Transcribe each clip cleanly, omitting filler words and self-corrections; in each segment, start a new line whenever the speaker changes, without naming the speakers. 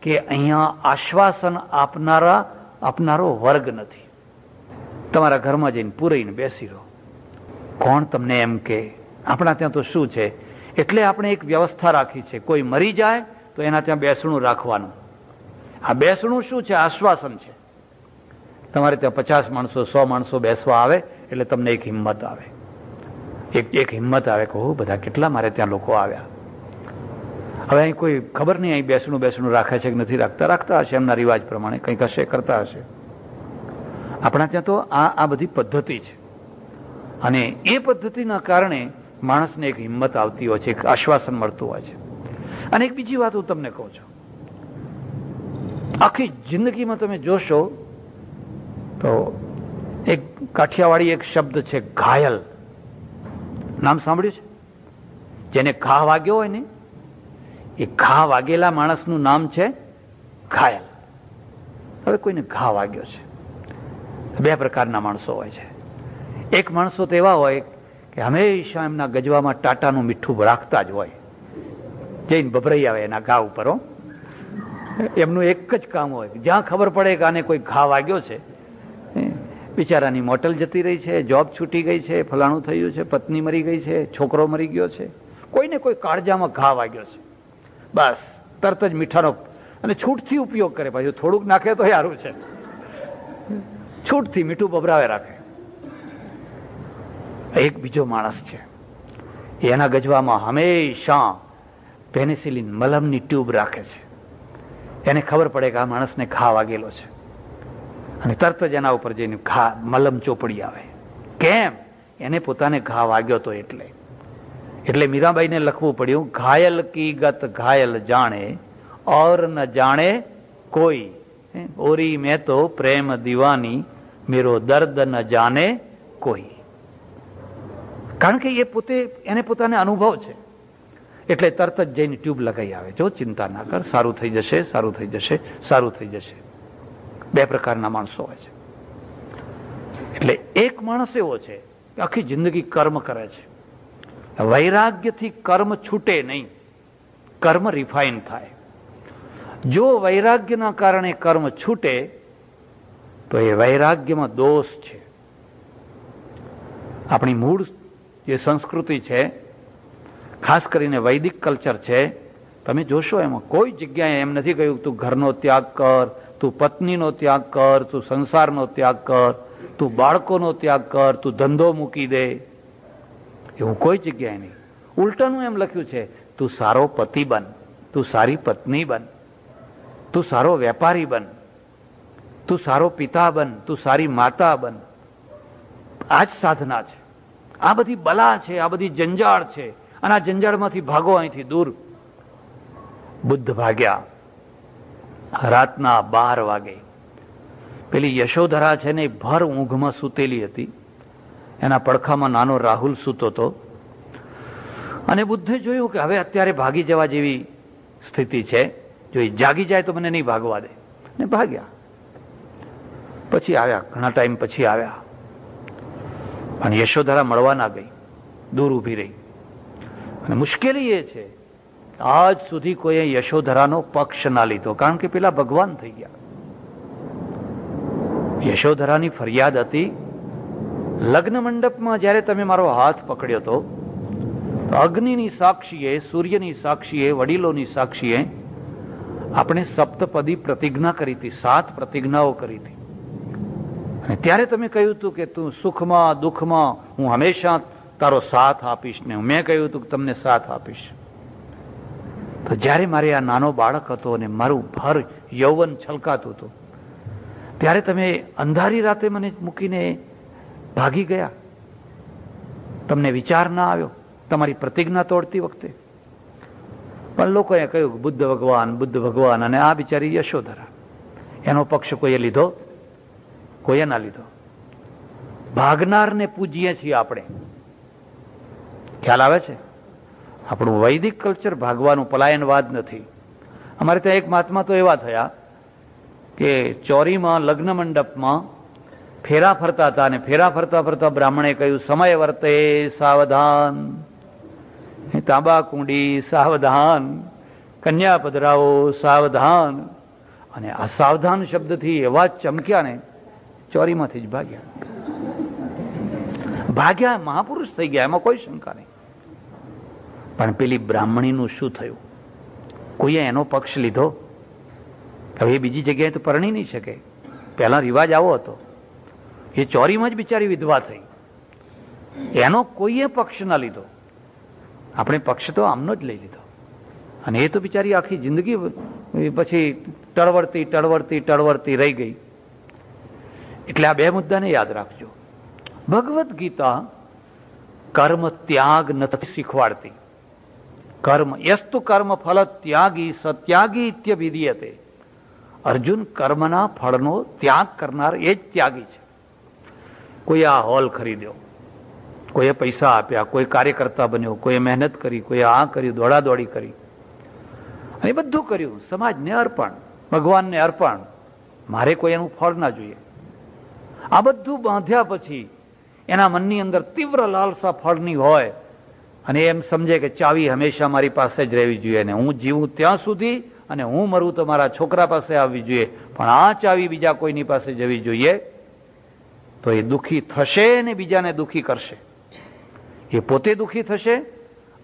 કે અહીંયા આશ્વાસન આપનારો વર્ગ નથી. તમારા ઘરમાં જઈને પૂરાઈને બેસી રહો. કોણ તમને એમ કે? આપણા ત્યાં તો શું છે, એટલે આપણે એક વ્યવસ્થા રાખી છે, કોઈ મરી જાય તો એના ત્યાં બેસણું રાખવાનું. આ બેસણું શું છે? આશ્વાસન છે. તમારે ત્યાં 50 માણસો 100 માણસો બેસવા આવે એટલે તમને એક હિંમત આવે, એક હિંમત આવે કે બધા કેટલા મારે ત્યાં લોકો આવ્યા. હવે અહીં કોઈ ખબર નહીં અહીં બેસણું રાખે છે કે નથી રાખતા હશે, એમના રિવાજ પ્રમાણે કંઈક હશે, કરતા હશે. આપણા ત્યાં તો આ બધી પદ્ધતિ છે, અને એ પદ્ધતિના કારણે માણસને એક હિંમત આવતી હોય છે, એક આશ્વાસન મળતું હોય છે. અને એક બીજી વાત હું તમને કહું છું, આખી જિંદગીમાં તમે જોશો તો એક કાઠિયાવાડી એક શબ્દ છે ઘાયલ. નામ સાંભળ્યું છે? જેને ઘા વાગ્યો હોય ને, એ ઘા વાગેલા માણસનું નામ છે ઘાયલ. હવે કોઈને ઘા વાગ્યો છે, 2 પ્રકારના માણસો હોય છે. એક માણસો તો એવા હોય કે હંમેશા એમના ગજવામાં ટાટાનું મીઠું રાખતા જ હોય, જઈને ભભરાઈ આવે એના ઘા ઉપર. એમનું એક જ કામ હોય, જ્યાં ખબર પડે કે આને કોઈ ઘા વાગ્યો છે, બિચારાની મોટલ જતી રહી છે, જોબ છૂટી ગઈ છે, ફલાણું થયું છે, પત્ની મરી ગઈ છે, છોકરો મરી ગયો છે, કોઈને કોઈ કાળજામાં ઘા વાગ્યો છે, બસ તરત જ મીઠાનો અને છૂટથી ઉપયોગ કરે. પાછું થોડુંક નાખે તો સારું છે, છૂટથી મીઠું ભભરાવે રાખે. એક બીજો માણસ છે, એના ગજવામાં હંમેશા પેનિસિલિન મલમની ટ્યુબ રાખે છે. એને ખબર પડે કે આ માણસને ઘા વાગેલો છે, અને તરત જ એના ઉપર જઈને મલમ ચોપડી આવે. કેમ? એને પોતાને ઘા વાગ્યો તો એટલે મીરાબાઈને લખવું પડ્યું, ઘાયલ કી ગત ઘાયલ જાણે ઓર ન જાણે કોઈ, ઓરી મેં તો પ્રેમ દીવાની મેરો દર્દ ન જાને કોઈ. કારણ કે એને પોતાને અનુભવ છે, એટલે તરત જ જઈને ટ્યુબ લગાવી આવે. જો ચિંતા ના કર, સારું થઈ જશે, સારું થઈ જશે, સારું થઈ જશે. 2 પ્રકારના માણસો હોય છે. એટલે એક માણસ એવો છે કે આખી જિંદગી કર્મ કરે છે. વૈરાગ્યથી કર્મ છૂટે નહીં, કર્મ રિફાઇન થાય. જો વૈરાગ્યના કારણે કર્મ છૂટે તો એ વૈરાગ્યમાં દોષ છે. આપણી મૂળ જે સંસ્કૃતિ છે, ખાસ કરીને વૈદિક કલ્ચર છે, તમે જોશો એમાં કોઈ જગ્યાએ એમ નથી કહ્યું તું ઘરનો ત્યાગ કર, તું પત્નીનો ત્યાગ કર, તું સંસારનો ત્યાગ કર, તું બાળકોનો ત્યાગ કર, તું ધંધો મૂકી દે. એવું કોઈ જગ્યાએ નહીં. ઉલટાનું એમ લખ્યું છે, તું સારો પતિ બન, તું સારી પત્ની બન, તું સારો વેપારી બન, તું સારો પિતા બન, તું સારી માતા બન. આ જ સાધના છે. આ બધી બલા છે, આ બધી જંજાળ છે, અને આ જંજાળમાંથી ભાગો અહીંથી દૂર. બુદ્ધ ભાગ્યા રાતના 12 વાગે. પેલી યશોધરા છે ને, ભર ઊંઘમાં સૂતેલી હતી. એના પડખામાં નાનો રાહુલ સૂતો હતો, અને બુદ્ધે જોયું કે હવે અત્યારે ભાગી જવા જેવી સ્થિતિ છે, જો એ જાગી જાય તો મને નહીં ભાગવા દે, ને ભાગ્યા. પછી આવ્યા, ઘણા ટાઈમ પછી આવ્યા, પણ યશોધરા મળવા ના ગઈ, દૂર ઊભી રહી. અને મુશ્કેલી એ છે, આજ સુધી કોઈએ યશોધરાનો પક્ષ ના લીધો, કારણ કે પેલા ભગવાન થઈ ગયા. યશોધરાની ફરિયાદ હતી, લગ્ન મંડપમાં જ્યારે તમે મારો હાથ પકડ્યો તો અગ્નિની સાક્ષીએ, સૂર્યની સાક્ષીએ, વડીલોની સાક્ષીએ આપણે સપ્તપદી પ્રતિજ્ઞા કરી હતી, 7 પ્રતિજ્ઞાઓ કરી હતી. અને ત્યારે તમે કહ્યું હતું કે તું સુખમાં દુઃખમાં હું હંમેશા તારો સાથ આપીશ, ને મેં કહ્યું હતું કે તમને સાથ આપીશ. તો જ્યારે મારે આ નાનો બાળક હતો અને મારું ભર યૌવન છલકાતું હતું, ત્યારે તમે અંધારી રાતે મને મૂકીને ભાગી ગયા. તમને વિચાર ના આવ્યો તમારી પ્રતિજ્ઞા તોડતી વખતે? પણ લોકોએ કહ્યું બુદ્ધ ભગવાન, અને આ બિચારી યશોધરા. એનો પક્ષ કોઈએ લીધો? કોઈએ ના લીધો. ભાગનારને પૂજીએ છીએ આપણે. ખ્યાલ આવે છે? આપણું વૈદિક કલ્ચર ભાગવાનું, પલાયનવાદ નથી. અમારે ત્યાં એક મહાત્મા તો એવા થયા કે ચોરીમાં લગ્ન મંડપમાં ફેરા ફરતા હતા, અને ફેરા ફરતા ફરતા બ્રાહ્મણે કહ્યું સમય વર્તે સાવધાન, તાંબા કુંડી સાવધાન. કન્યા પધરાવો, સાવધાન. અને આ સાવધાન શબ્દથી એવા જ ચમક્યા ને, ચોરીમાંથી જ ભાગ્યા. ભાગ્યા, મહાપુરુષ થઈ ગયા, એમાં કોઈ શંકા નહીં. પણ પેલી બ્રાહ્મણીનું શું થયું? કોઈએ એનો પક્ષ લીધો? હવે એ બીજી જગ્યાએ તો પરણી નહીં શકે. પહેલા રિવાજ આવો હતો. એ ચોરીમાં જ બિચારી વિધવા થઈ. એનો કોઈએ પક્ષ ના લીધો. આપણે પક્ષ તો આમનો જ લઈ લીધો. અને એ તો બિચારી આખી જિંદગી પછી ટળવળતી રહી ગઈ. એટલે આ બે મુદ્દાને યાદ રાખજો. ભગવદ્ ગીતા કર્મ ત્યાગ નથી શીખવાડતી. કર્મ યસ્તુ કર્મ ફલ ત્યાગી સત્યાગી ઇત્યભિધીયતે. અર્જુન, કર્મના ફળનો ત્યાગ કરનાર એ જ ત્યાગી છે. કોઈ આ હોલ ખરીદ્યો, કોઈએ પૈસા આપ્યા, કોઈ કાર્યકર્તા બન્યો, કોઈએ મહેનત કરી, કોઈએ આ કર્યું, દોડાદોડી કરી, એ બધું કર્યું. સમાજને અર્પણ, ભગવાનને અર્પણ. મારે કોઈ એનું ફળ ના જોઈએ. આ બધું બાંધ્યા પછી એના મનની અંદર તીવ્ર લાલસા ફળની હોય અને એમ સમજે કે ચાવી હંમેશા મારી પાસે જ રહેવી જોઈએ ને હું જીવું ત્યાં સુધી અને હું મરું તો મારા છોકરા પાસે આવવી જોઈએ, પણ આ ચાવી બીજા કોઈની પાસે જવી જોઈએ, તો એ દુઃખી થશે ને બીજાને દુઃખી કરશે. એ પોતે દુઃખી થશે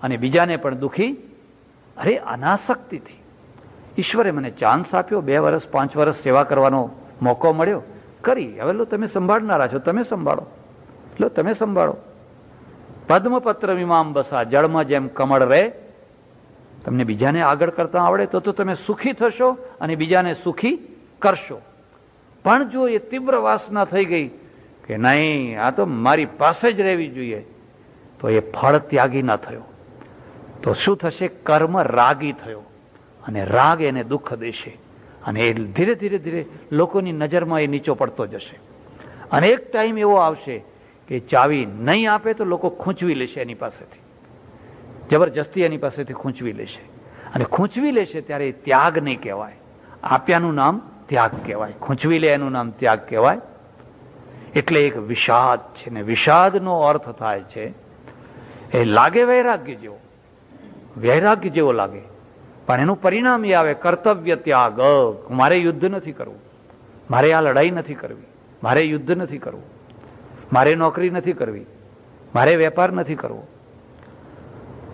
અને બીજાને પણ દુઃખી. અરે અનાસક્તિથી ઈશ્વરે મને ચાન્સ આપ્યો, 2 વર્ષ 5 વર્ષ સેવા કરવાનો મોકો મળ્યો, કરી. હવે લો તમે સંભાળનારા છો, તમે સંભાળો. લો તમે સંભાળો. પદ્મપત્ર વિમામ બસા, જળમાં જેમ કમળ રહે. તમને બીજાને આગળ કરતા આવડે તો તમે સુખી થશો અને બીજાને સુખી કરશો. પણ જો એ તીવ્ર વાસના થઈ ગઈ કે નહીં આ તો મારી પાસે જ રહેવી જોઈએ, તો એ ફળ ત્યાગી ના થયો. તો શું થશે? કર્મ રાગી થયો અને રાગ એને દુઃખ દેશે અને એ ધીરે ધીરે ધીરે લોકોની નજરમાં એ નીચો પડતો જશે. અને એક ટાઈમ એવો આવશે કે ચાવી નહીં આપે તો લોકો ખૂંચવી લેશે એની પાસેથી, જબરજસ્તી એની પાસેથી ખૂંચવી લેશે. અને ખૂંચવી લેશે ત્યારે ત્યાગ નહીં કહેવાય. આપ્યાનું નામ ત્યાગ કહેવાય, ખૂંચવી લે એનું નામ ત્યાગ કહેવાય. એટલે એક વિષાદ છે ને વિષાદનો અર્થ થાય છે એ લાગે વૈરાગ્ય જેવો, વૈરાગ્ય જેવો લાગે, પણ એનું પરિણામ એ આવે કર્તવ્ય ત્યાગ. મારે યુદ્ધ નથી કરવું, મારે આ લડાઈ નથી કરવી, મારે યુદ્ધ નથી કરવું, મારે નોકરી નથી કરવી, મારે વેપાર નથી કરવો.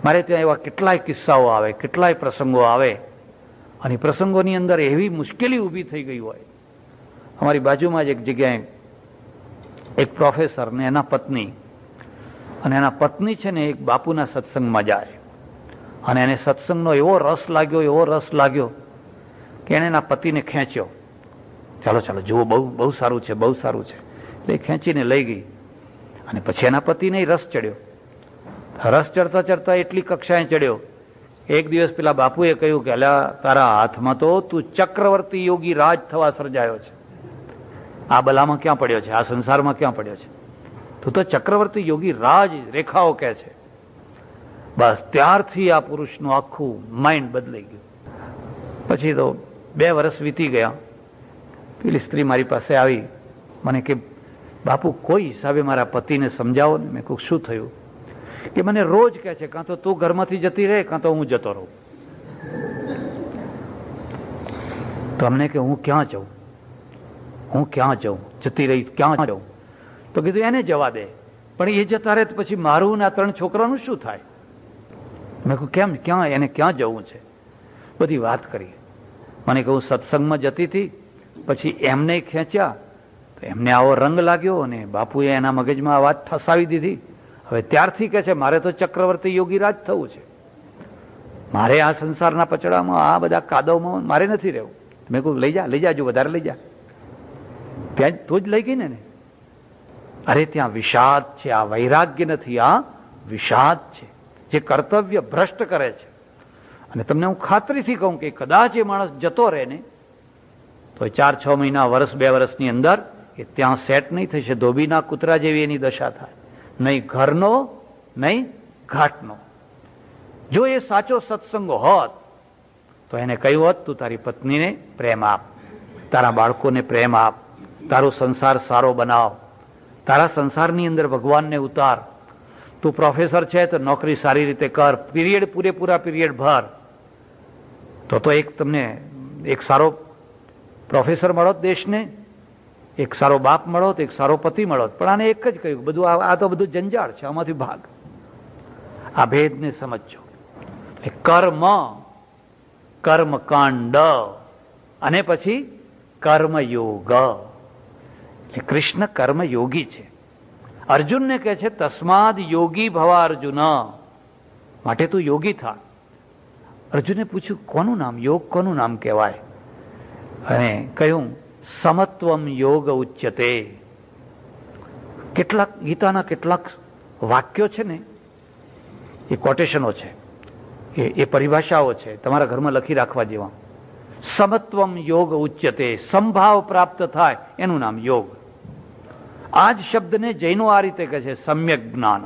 મારે ત્યાં એવા કેટલાય કિસ્સાઓ આવે, કેટલાય પ્રસંગો આવે અને પ્રસંગોની અંદર એવી મુશ્કેલી ઊભી થઈ ગઈ હોય. અમારી બાજુમાં જ એક જગ્યાએ એક પ્રોફેસર ને એના પત્ની, અને એના પત્ની છે ને એક બાપુના સત્સંગમાં જાય અને એને સત્સંગનો એવો રસ લાગ્યો કે એને એના પતિને ખેંચ્યો. ચાલો ચાલો જુઓ, બહુ બહુ સારું છે, બહુ સારું છે. એટલે ખેંચીને લઈ ગઈ અને પછી એના પતિને રસ ચડ્યો. રસ ચડતા ચડતા એટલી કક્ષાએ ચડ્યો, એક દિવસ પેલા બાપુએ કહ્યું કે અલ્યા તારા હાથમાં તો તું ચક્રવર્તી યોગી રાજ થવા સર્જાયો છે. આ બલામાં ક્યાં પડ્યો છે? આ સંસારમાં ક્યાં પડ્યો છે? તું તો ચક્રવર્તી યોગી રાજ રેખાઓ કહે છે. બસ ત્યારથી આ પુરુષનું આખું માઇન્ડ બદલાઈ ગયું. પછી તો 2 વર્ષ વીતી ગયા. પેલી સ્ત્રી મારી પાસે આવી, મને કે બાપુ કોઈ હિસાબે મારા પતિને સમજાવો ને. મેં કહું શું થયું? કે મને રોજ કહે છે કાં તો તું ઘરમાંથી જતી રહે કાં તો હું જતો રહું. તો અમને કે હું ક્યાં જાઉં, હું ક્યાં જાઉં, જતી રહી ક્યાં જાઉં? તો કીધું એને જવા દે, પણ એ જતા રહે તો પછી મારું ને આ 3 છોકરાનું શું થાય? મેં કહું કેમ, ક્યાં એને ક્યાં જવું છે? બધી વાત કરી. મને કહું સત્સંગમાં જતી હતી, પછી એમને ખેંચ્યા તો એમને આવો રંગ લાગ્યો અને બાપુએ એના મગજમાં આ વાત ઠસાવી દીધી. હવે ત્યારથી કહે છે મારે તો ચક્રવર્તી યોગી રાજ થવું છે, મારે આ સંસારના પચડામાં આ બધા કાદવમાં મારે નથી રહેવું. મેં કહું લઈ જા જો વધારે લઈ જા. ત્યાં તો જ લઈ ગઈ ને. અરે ત્યાં વિષાદ છે, આ વૈરાગ્ય નથી, આ વિષાદ છે જે કર્તવ્ય ભ્રષ્ટ કરે છે. અને તમને હું ખાતરીથી કહું કે કદાચ એ માણસ જતો રહે ને તો 4-6 મહિના, વર્ષ, 2 વર્ષની અંદર એ ત્યાં સેટ નહીં થશે. ધોબીના કૂતરા જેવી એની દશા થાય, નહીં ઘરનો નહીં ઘાટનો. જો એ સાચો સત્સંગ હોત તો એને કહ્યું હોત તું તારી પત્નીને પ્રેમ આપ, તારા બાળકોને પ્રેમ આપ, તારો સંસાર સારો બનાવ, તારા સંસારની અંદર ભગવાનને ઉતાર. તું પ્રોફેસર છે તો નોકરી સારી રીતે કર, પીરિયડ પૂરેપૂરા પીરિયડ ભર. તો એક તમને એક સારો પ્રોફેસર મળો દેશને, એક સારો બાપ મળો, એક સારો પતિ મળો. પણ આને એક જ કહ્યું, બધું આ તો બધું જંજાળ છે, આમાંથી ભાગ. આ ભેદને સમજો. કર્મ, કર્મકાંડ અને પછી કર્મયોગ. કૃષ્ણ કર્મયોગી છે. અર્જુનને કહે છે તસ્માદ યોગી ભવા અર્જુન, માટે તું યોગી થા. અર્જુને પૂછ્યું કોનું નામ યોગ, કોનું નામ કહેવાય? અને કહ્યું સમત્વમ યોગ ઉચ્યતે. કેટલાક ગીતાના કેટલાક વાક્યો છે ને, એ કોટેશનો છે, એ પરિભાષાઓ છે, તમારા ઘરમાં લખી રાખવા જેવા. સમત્વમ યોગ ઉચ્યતે, સમભાવ પ્રાપ્ત થાય એનું નામ યોગ. આ જ શબ્દને જૈનો આ રીતે કહે છે સમ્યક જ્ઞાન.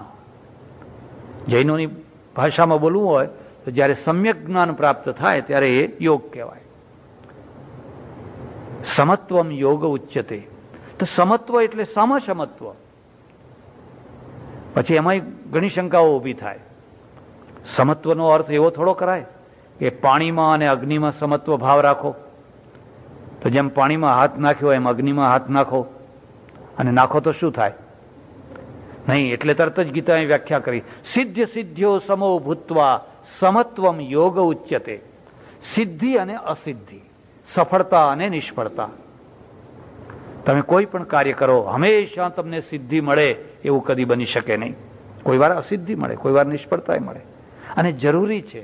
જૈનોની ભાષામાં બોલવું હોય તો જ્યારે સમ્યક જ્ઞાન પ્રાપ્ત થાય ત્યારે એ યોગ કહેવાય. સમત્વમ યોગ ઉચ્યતે. તો સમત્વ એટલે સમસમત્વ. પછી એમાં ઘણી શંકાઓ ઊભી થાય. સમત્વનો અર્થ એવો થોડો કરાય કે પાણીમાં અને અગ્નિમાં સમત્વ ભાવ રાખો. તો જેમ પાણીમાં હાથ નાખ્યો એમ અગ્નિમાં હાથ નાખો, અને નાખો તો શું થાય? નહીં. એટલે તરત જ ગીતાએ વ્યાખ્યા કરી સિદ્ધ સિદ્ધ્યો સમો ભૂત્વા સમત્વમ યોગ ઉચ્યતે. સિદ્ધિ અને અસિદ્ધિ, સફળતા અને નિષ્ફળતા. તમે કોઈ પણ કાર્ય કરો હંમેશા તમને સિદ્ધિ મળે એવું કદી બની શકે નહીં. કોઈ વાર અસિદ્ધિ મળે, કોઈ વાર નિષ્ફળતા મળે. અને જરૂરી છે,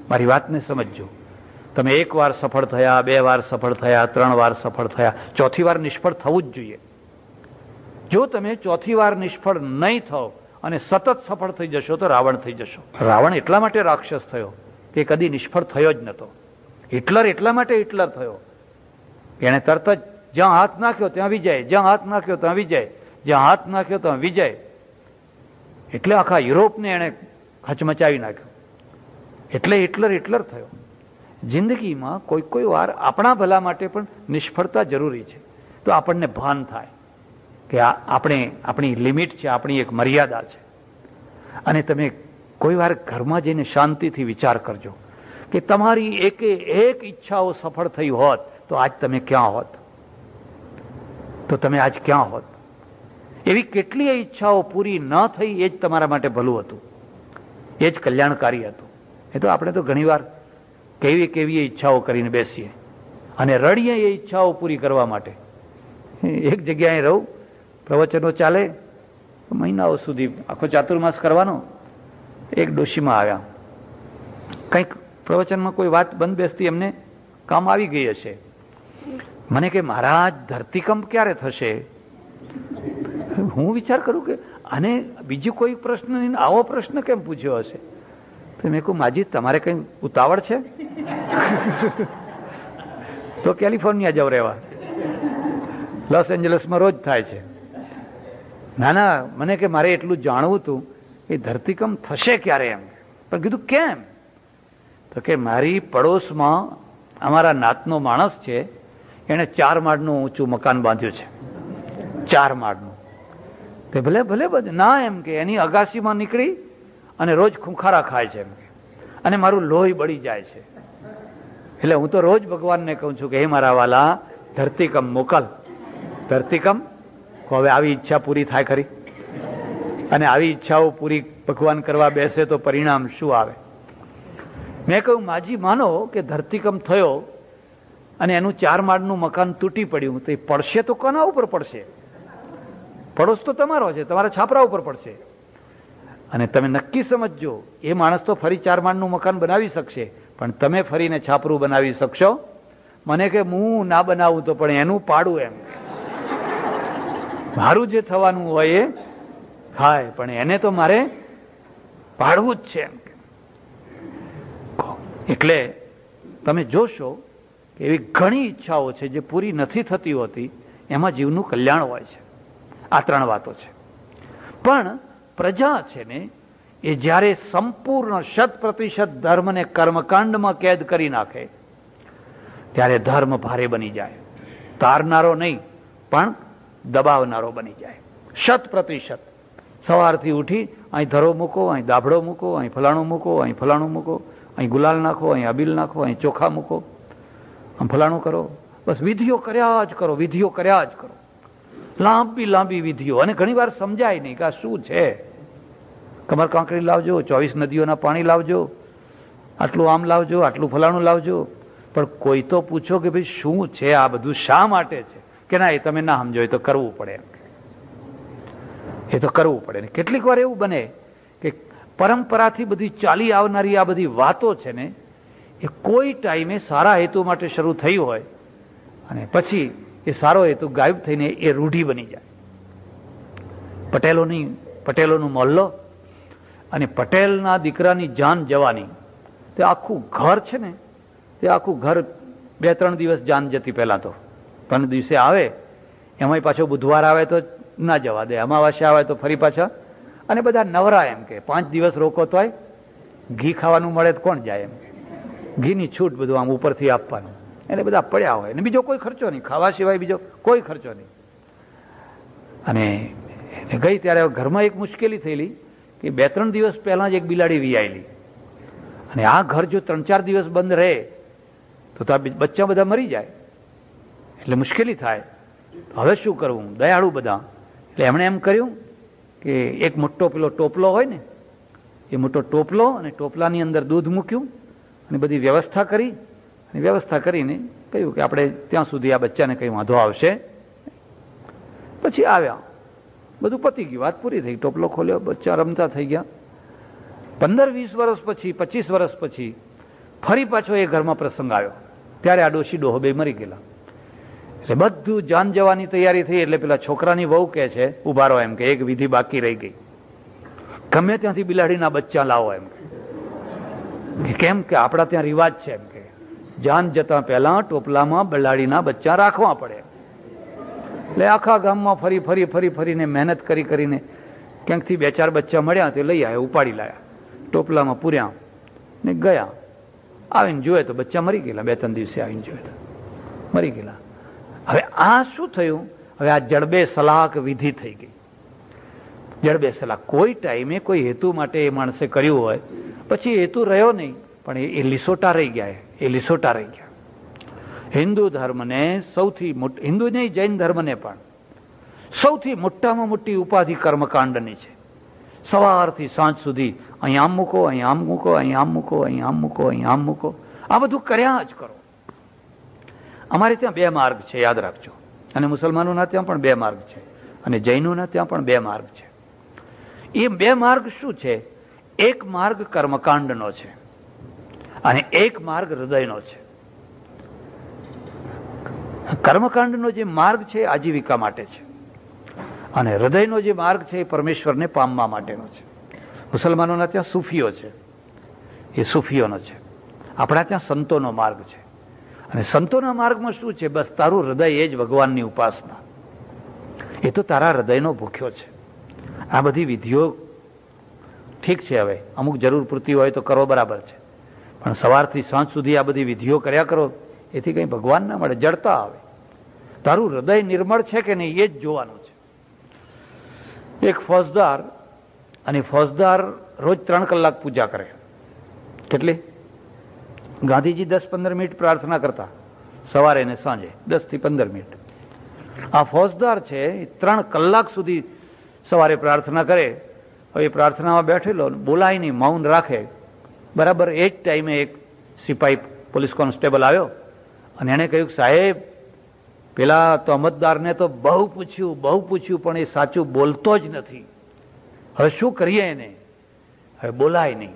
મારી વાતને સમજજો. તમે એક વાર સફળ થયા, 2 વાર સફળ થયા, 3 વાર સફળ થયા, 4થી વાર નિષ્ફળ થવું જ જોઈએ. જો તમે 4થી વાર નિષ્ફળ નહીં થાવ અને સતત સફળ થઈ જશો તો રાવણ થઈ જશો. રાવણ એટલા માટે રાક્ષસ થયો કે કદી નિષ્ફળ થયો જ નતો. હિટલર એટલા માટે હિટલર થયો એને તરત જ જ્યાં હાથ નાખ્યો ત્યાં વિજય, જ્યાં હાથ નાખ્યો ત્યાં વિજય, જ્યાં હાથ નાખ્યો ત્યાં વિજય. એટલે આખા યુરોપને એને હચમચાવી નાખ્યો. એટલે હિટલર થયો. જિંદગીમાં કોઈ વાર આપણા ભલા માટે પણ નિષ્ફળતા જરૂરી છે. તો આપણને ભાન થાય કે આપણી લિમિટ છે, આપણી એક મર્યાદા છે. અને તમે કોઈ વાર ઘરમાં જઈને શાંતિથી વિચાર કરજો કે તમારી એક ઈચ્છાઓ સફળ થઈ હોત તો આજ તમે ક્યાં હોત? તો તમે આજ ક્યાં હોત? એવી કેટલીય ઈચ્છાઓ પૂરી ન થઈ એ જ તમારા માટે ભલું હતું, એ જ કલ્યાણકારી હતું. એ તો આપણે તો ઘણીવાર કેવી ઈચ્છાઓ કરીને બેસીએ અને રડીએ એ ઈચ્છાઓ પૂરી કરવા માટે. એક જગ્યાએ રહું, પ્રવચનો ચાલે, મહિનાઓ સુધી આખો ચાતુર્માસ કરવાનો. એક ડોશીમાં આવ્યા, કંઈક પ્રવચનમાં કોઈ વાત બંધ બેસતી એમને કામ આવી ગઈ હશે. મને કે મહારાજ ધરતીકંપ ક્યારે થશે? હું વિચાર કરું કે આને બીજો કોઈ પ્રશ્ન નહીં, આવો પ્રશ્ન કેમ પૂછ્યો હશે? તો મેં કહું માજી તમારે કઈ ઉતાવળ છે? તો કેલિફોર્નિયા જાવ રહેવા, લોસ એન્જલસમાં રોજ થાય છે. ના, મને કે મારે એટલું જાણવું હતું કે ધરતીકંપ થશે ક્યારે એમ. પણ કીધું કેમ? તો કે મારી પડોશમાં અમારા નાતનો માણસ છે, એને 4 માળનું ઊંચું મકાન બાંધ્યું છે. 4 માળનું. તે ભલે બધું ના, એમ કે એની અગાસીમાં નીકળી અને રોજ ખૂંખારા ખાય છે એમ કે, અને મારું લોહી બળી જાય છે. એટલે હું તો રોજ ભગવાનને કહું છું કે હે મારા વાલા ધરતીકંપ મોકલ, ધરતીકંપ. હવે આવી ઈચ્છા પૂરી થાય ખરી? અને આવી ઈચ્છાઓ પૂરી ભગવાન કરવા બેસે તો પરિણામ શું આવે? મેં કહ્યું માજી માનો કે ધરતીકંપ થયો અને એનું 4 માળનું મકાન તૂટી પડ્યું, તો એ પડશે તો કોના ઉપર પડશે? પડોશ તો તમારો છે, તમારા છાપરા ઉપર પડશે. અને તમે નક્કી સમજજો, એ માણસ તો ફરી 4 માળનું મકાન બનાવી શકશે, પણ તમે ફરીને છાપરું બનાવી શકશો? મને કે હું ના બનાવું તો પણ એનું પાડું એમ. મારું જે થવાનું હોય એ થાય, પણ એને તો મારે પાડવું જ છે એમ. એટલે તમે જોશો કે એવી ઘણી ઈચ્છાઓ છે જે પૂરી નથી થતી હોતી, એમાં જીવનું કલ્યાણ હોય છે. આ 3 વાતો છે. પણ પ્રજા છે ને, એ જ્યારે સંપૂર્ણ 100% ધર્મને કર્મકાંડમાં કેદ કરી નાખે ત્યારે ધર્મ ભારે બની જાય. તારનારો નહીં પણ દબાવનારો બની જાય. 100%. સવારથી ઉઠી અહીં ધરો મૂકો, અહીં દાભડો મૂકો, અહીં ફલાણું મૂકો, અહીં ફલાણું મૂકો, અહીં ગુલાલ નાખો, અહીં અબીલ નાખો, અહીં ચોખા મૂકો, આમ ફલાણું કરો. બસ વિધિઓ કર્યા જ કરો, વિધિઓ કર્યા જ કરો, લાંબી લાંબી વિધિઓ. અને ઘણી વાર સમજાય નહીં કે આ શું છે. કમર કાંકરી લાવજો, 24 નદીઓના પાણી લાવજો, આટલું આમ લાવજો, આટલું ફલાણું લાવજો. પણ કોઈ તો પૂછો કે ભાઈ શું છે આ બધું, શા માટે છે? કે ના, એ તમે ના સમજો, એ તો કરવું પડે, એ તો કરવું પડે. ને કેટલીક વાર એવું બને કે પરંપરાથી બધી ચાલી આવનારી આ બધી વાતો છે ને, એ કોઈ ટાઈમે સારા હેતુ માટે શરૂ થઈ હોય અને પછી એ સારો હેતુ ગાયબ થઈને એ રૂઢી બની જાય. પટેલોનું મોહલ્લો અને પટેલના દીકરાની જાન જવાની, તે આખું ઘર છે ને, તે આખું ઘર 2-3 દિવસ જાન જતી. પહેલા તો 3 દિવસે આવે, એમાંય પાછો બુધવાર આવે તો ના જવા દે, અમાવાસ્યા આવે તો ફરી પાછા. અને બધા નવરા એમ કે 5 દિવસ રોકો તોય ઘી ખાવાનું મળે તો કોણ જાય, એમ ઘીની છૂટ બધું આમ ઉપરથી આપવાનું. એટલે બધા પડ્યા હોય, અને બીજો કોઈ ખર્ચો નહીં, ખાવા સિવાય બીજો કોઈ ખર્ચો નહીં. અને ગઈ ત્યારે ઘરમાં એક મુશ્કેલી થયેલી કે 2-3 દિવસ પહેલા જ એક બિલાડી વીયાયેલી, અને આ ઘર જો 3-4 દિવસ બંધ રહે તો બચ્ચા બધા મરી જાય, એટલે મુશ્કેલી થાય. હવે શું કરવું? દયાળુ બધા, એટલે એમણે એમ કર્યું કે એક મોટો પેલો ટોપલો હોય ને, એ મોટો ટોપલો, અને ટોપલાની અંદર દૂધ મૂક્યું અને બધી વ્યવસ્થા કરી. અને વ્યવસ્થા કરીને કહ્યું કે આપણે ત્યાં સુધી આ બચ્ચાને કંઈ વાંધો આવશે. પછી આવ્યા, બધું પતી ગયું, વાત પૂરી થઈ. ટોપલો ખોલ્યો, બચ્ચા રમતા થઈ ગયા. 15-20 વર્ષ પછી, 25 વર્ષ પછી ફરી પાછો એ ઘરમાં પ્રસંગ આવ્યો. ત્યારે આ ડોશી ડોહો બે મરી ગયેલા. એટલે બધું જાન જવાની તૈયારી થઈ. એટલે પેલા છોકરાની વહુ કહે છે, ઉભા રહો, એમ કે એક વિધિ બાકી રહી ગઈ, ગમે ત્યાંથી બિલાડીના બચ્ચા લાવો. એમ કે કેમ કે આપણા ત્યાં રિવાજ છે, એમ કે જાન જતા પહેલા ટોપલામાં બિલાડીના બચ્ચા રાખવા પડે. એટલે આખા ગામમાં ફરીને મહેનત કરીને ક્યાંકથી 2-4 બચ્ચા મળ્યા, તે લઈ આવ્યા, ઉપાડી લાયા, ટોપલામાં પૂર્યા ને ગયા. આવીને જોયે તો બચ્ચા મરી ગયેલા. 2-3 દિવસે આવીને જોયે તો મરી ગયેલા. હવે આ શું થયું? હવે આ જડબે સલાહ વિધિ થઈ ગઈ. જડબે સલાહ કોઈ ટાઈમે કોઈ હેતુ માટે એ માણસે કર્યું હોય, પછી હેતુ રહ્યો નહીં, પણ એ લીસોટા રહી ગયા. એ લીસોટા રહી ગયા. હિન્દુ ધર્મને સૌથી મોટી, હિન્દુ નહીં, જૈન ધર્મને પણ સૌથી મોટામાં મોટી ઉપાધિ કર્મકાંડની છે. સવારથી સાંજ સુધી અહીં આમ મૂકો, અહીં આમ મૂકો, અહીં આમ મૂકો, અહીં આમ મૂકો, અહીં આમ મૂકો, આ બધું કર્યા જ કરો. અમારે ત્યાં 2 માર્ગ છે, યાદ રાખજો. અને મુસલમાનોના ત્યાં પણ 2 માર્ગ છે, અને જૈનોના ત્યાં પણ 2 માર્ગ છે. એ 2 માર્ગ શું છે? એક માર્ગ કર્મકાંડનો છે અને એક માર્ગ હૃદયનો છે. કર્મકાંડનો જે માર્ગ છે એ આજીવિકા માટે છે, અને હૃદયનો જે માર્ગ છે એ પરમેશ્વરને પામવા માટેનો છે. મુસલમાનોના ત્યાં સૂફીઓ છે, એ સૂફીઓનો છે. આપણા ત્યાં સંતોનો માર્ગ છે. અને સંતોના માર્ગમાં શું છે? બસ તારું હૃદય એ જ ભગવાનની ઉપાસના, એ તો તારા હૃદયનો ભૂખ્યો છે. આ બધી વિધિઓ ઠીક છે, હવે અમુક જરૂર પૂરતી હોય તો કરો, બરાબર છે, પણ સવારથી સાંજ સુધી આ બધી વિધિઓ કર્યા કરો, એથી કંઈ ભગવાન ના મળે, જડતા આવે. તારું હૃદય નિર્મળ છે કે નહીં એ જ જોવાનું છે. એક ફોજદાર, અને ફોજદાર રોજ 3 કલાક પૂજા કરે. કેટલી? ગાંધીજી 10-15 મિનિટ પ્રાર્થના કરતા, સવારે ને સાંજે 10 થી 15 મિનિટ. આ ફોજદાર છે, 3 કલાક સુધી સવારે પ્રાર્થના કરે. હવે પ્રાર્થનામાં બેઠેલો, બોલાય નહીં, મૌન રાખે. બરાબર એ જ ટાઈમે એક સિપાહી પોલીસ કોન્સ્ટેબલ આવ્યો અને એને કહ્યું, સાહેબ પેલા તોમતદારને તો બહુ પૂછ્યું પણ એ સાચું બોલતો જ નથી, હવે શું કરીએ એને? હવે બોલાય નહીં.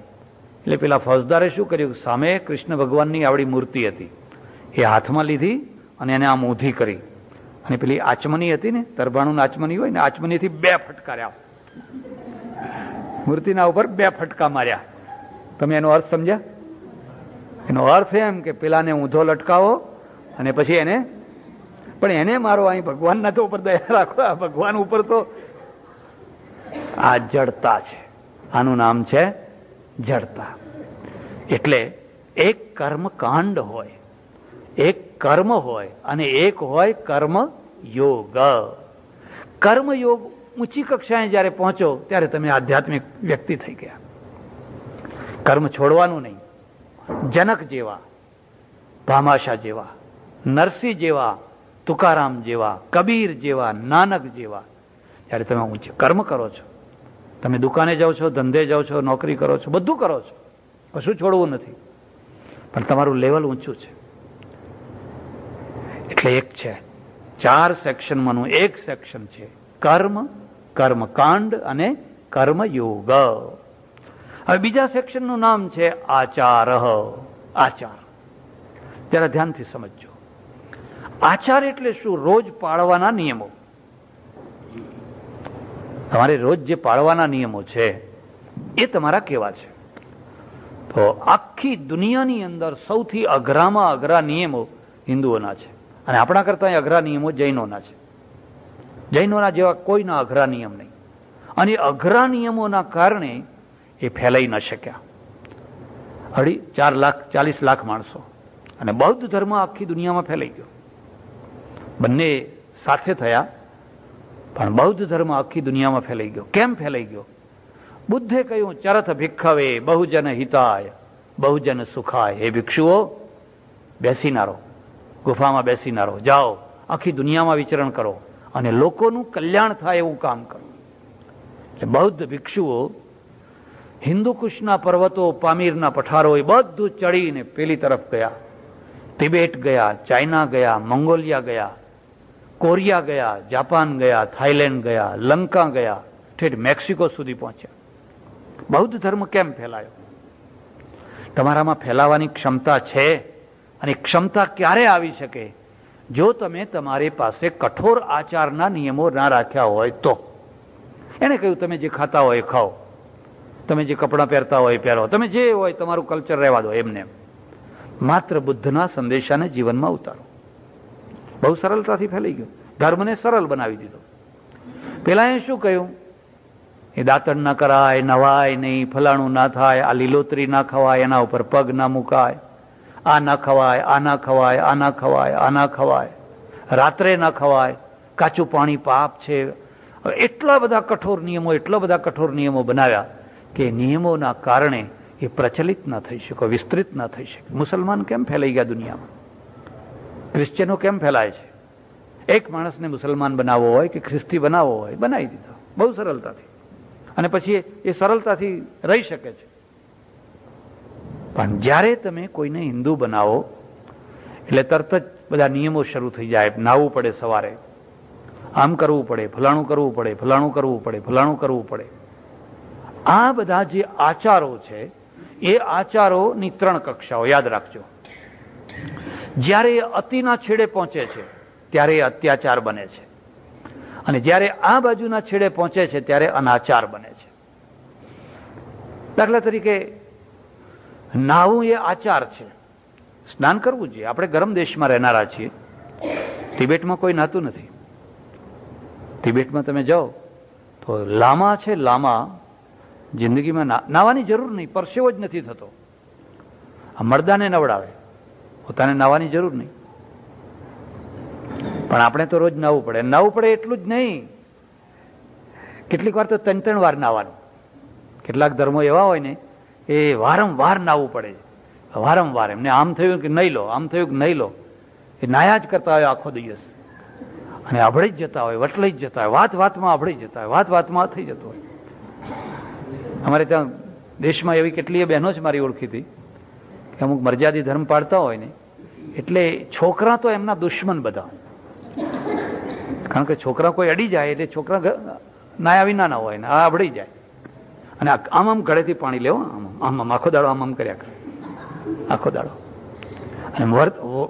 એટલે પેલા ફોજદારે શું કર્યું? સામે કૃષ્ણ ભગવાનની આવડી મૂર્તિ હતી, એ હાથમાં લીધી અને એને આમ ઊંધી કરી, અને પેલી આચમની હતી ને, તરભાણું આચમની હોય ને, આચમનીથી 2 ફટકાર્યા, મૂર્તિના ઉપર 2 ફટકા માર્યા. તમે એનો અર્થ સમજ્યા? એનો અર્થ એમ કે પેલાને ઊંધો લટકાવો અને પછી એને, પણ એને મારો, અહીં ભગવાનના તો ઉપર દયા રાખો, આ ભગવાન ઉપર તો આ જડતા છે. આનું નામ છે જડતા. એટલે એક કર્મકાંડ હોય, એક કર્મ હોય, અને એક હોય કર્મ યોગ. કર્મ યોગ ઊંચી કક્ષાએ જયારે પહોંચો ત્યારે તમે આધ્યાત્મિક વ્યક્તિ થઈ ગયા. કર્મ છોડવાનું નહીં, જનક જેવા, ભામાશા જેવા, નરસિંહ જેવા, તુકારામ જેવા, કબીર જેવા, નાનક જેવા. જ્યારે તમે ઊંચે કર્મ કરો છો, તમે દુકાને જાઓ છો, ધંધે જાઓ છો, નોકરી કરો છો, બધું કરો છો, કશું છોડવું નથી, પણ તમારું લેવલ ઊંચું છે. એટલે એક છે, 4 સેક્શનમાંનું એક સેક્શન છે કર્મ, કર્મકાંડ અને કર્મયોગ. હવે બીજા સેક્શનનું નામ છે આચાર. આચાર જરા ધ્યાનથી સમજજો. આચાર એટલે શું? રોજ પાળવાના નિયમો. તમારે રોજ જે પાળવાના નિયમો છે એ તમારા કેવા છે? તો આખી દુનિયાની અંદર સૌથી અઘરામાં અઘરા નિયમો હિન્દુઓના છે, અને આપણા કરતા અઘરા નિયમો જૈનોના છે. જૈનોના જેવા કોઈના અઘરા નિયમ નહીં. અને અઘરા નિયમોના કારણે એ ફેલાઈ ન શક્યા. 4 લાખ 40 લાખ માણસો, અને બૌદ્ધ ધર્મ આખી દુનિયામાં ફેલાઈ ગયો. બંને સાથે થયા, પણ બૌદ્ધ ધર્મ આખી દુનિયામાં ફેલાઈ ગયો. કેમ ફેલાઈ ગયો? બુદ્ધે કહ્યું, ચરથ ભિક્ષવે બહુજન હિતાય બહુજન સુખાય. હે ભિક્ષુઓ, બેસીના રહો, ગુફામાં બેસીના રહો, જાઓ આખી દુનિયામાં વિચરણ કરો અને લોકોનું કલ્યાણ થાય એવું કામ કરો. એટલે બૌદ્ધ ભિક્ષુઓ હિન્દુ કુશના પર્વતો, પામીરના પઠારો એ બધું ચડીને પેલી તરફ ગયા. તિબેટ ગયા, ચાઇના ગયા, મંગોલિયા ગયા, કોરિયા ગયા, જાપાન ગયા, થાઈલેન્ડ ગયા, લંકા ગયા, ઠેઠ મેક્સિકો સુધી પહોંચ્યા. બૌદ્ધ ધર્મ કેમ ફેલાયો? તમારામાં ફેલાવાની ક્ષમતા છે, અને ક્ષમતા ક્યારે આવી શકે? જો તમે તમારી પાસે કઠોર આચારના નિયમો ના રાખ્યા હોય તો. એને કહ્યું, તમે જે ખાતા હોય ખાઓ, તમે જે કપડાં પહેરતા હોય પહેરો, તમે જે હોય તમારું કલ્ચર રહેવા દો એમને. માત્ર બુદ્ધના સંદેશાને જીવનમાં ઉતારો. બહુ સરળતાથી ફેલાઈ ગયું. ધર્મને સરળ બનાવી દીધો. પેલા એ શું કહ્યું? એ દાંતણ ના કરાય, નવાય નહીં, ફલાણું ના થાય, આ લીલોતરી ના ખવાય, એના ઉપર પગ ના મુકાય, આ ના ખવાય, આ ના ખવાય, આ ના ખવાય, આ ના ખવાય, રાત્રે ના ખવાય, કાચું પાણી પાપ છે. એટલા બધા કઠોર નિયમો, એટલા બધા કઠોર નિયમો બનાવ્યા કે નિયમોના કારણે એ પ્રચલિત ના થઈ શકે, વિસ્તૃત ના થઈ શકે. મુસલમાન કેમ ફેલાઈ ગયા દુનિયામાં? ક્રિશ્ચિયનો કેમ ફેલાય છે? એક માણસને મુસલમાન બનાવવો હોય કે ખ્રિસ્તી બનાવવો હોય, બનાવી દીધો બહુ સરળતાથી, અને પછી એ સરળતાથી રહી શકે છે. પણ જ્યારે તમે કોઈને હિન્દુ બનાવો એટલે તરત જ બધા નિયમો શરૂ થઈ જાય. નાહવું પડે સવારે, આમ કરવું પડે, ફલાણું કરવું પડે, ફલાણું કરવું પડે, ફલાણું કરવું પડે. આ બધા જે આચારો છે એ આચારોની 3 કક્ષાઓ યાદ રાખજો. જ્યારે એ અતિના છેડે પહોંચે છે ત્યારે એ અત્યાચાર બને છે, અને જ્યારે આ બાજુના છેડે પહોંચે છે ત્યારે અનાચાર બને છે. દાખલા તરીકે નાહવું એ આચાર છે, સ્નાન કરવું જોઈએ. આપણે ગરમ દેશમાં રહેનારા છીએ. તિબેટમાં કોઈ નાતું નથી. તિબેટમાં તમે જાઓ તો લામા છે, લામા જિંદગીમાં નાવાની જરૂર નહીં, પરસેવો જ નથી થતો. આ મરદાને નવડાવે, પોતાને નાવાની જરૂર નહીં. પણ આપણે તો રોજ નાવું પડે. નાવું પડે એટલું જ નહીં, કેટલીક વાર તો 3 વાર નાવાનું. કેટલાક ધર્મો એવા હોય ને એ વારંવાર નાવું પડે, વારંવાર. એમને આમ થયું કે નહીં લો, આમ થયું કે નહીં લો, એ નાયા જ કરતા હોય આખો દિવસ, અને અભળી જ જતા હોય, વટલાઈ જ જતા હોય, વાત વાતમાં અભળી જતા હોય, વાત વાતમાં થઈ જતું હોય. અમારે ત્યાં દેશમાં એવી કેટલીય બહેનો જ મારી ઓળખી હતી કે અમુક મર્યાદી ધર્મ પાડતા હોય ને એટલે છોકરા તો એમના દુશ્મન બધા. કારણ કે છોકરા કોઈ અડી જાય એટલે છોકરા નાયા વિના ના હોય ને આ અભળી જાય, અને આમ આમ ગળેથી પાણી લેવો, આમ આમ આખો દાડો આમ આમ કર્યા કરે, આખો દાડો. અને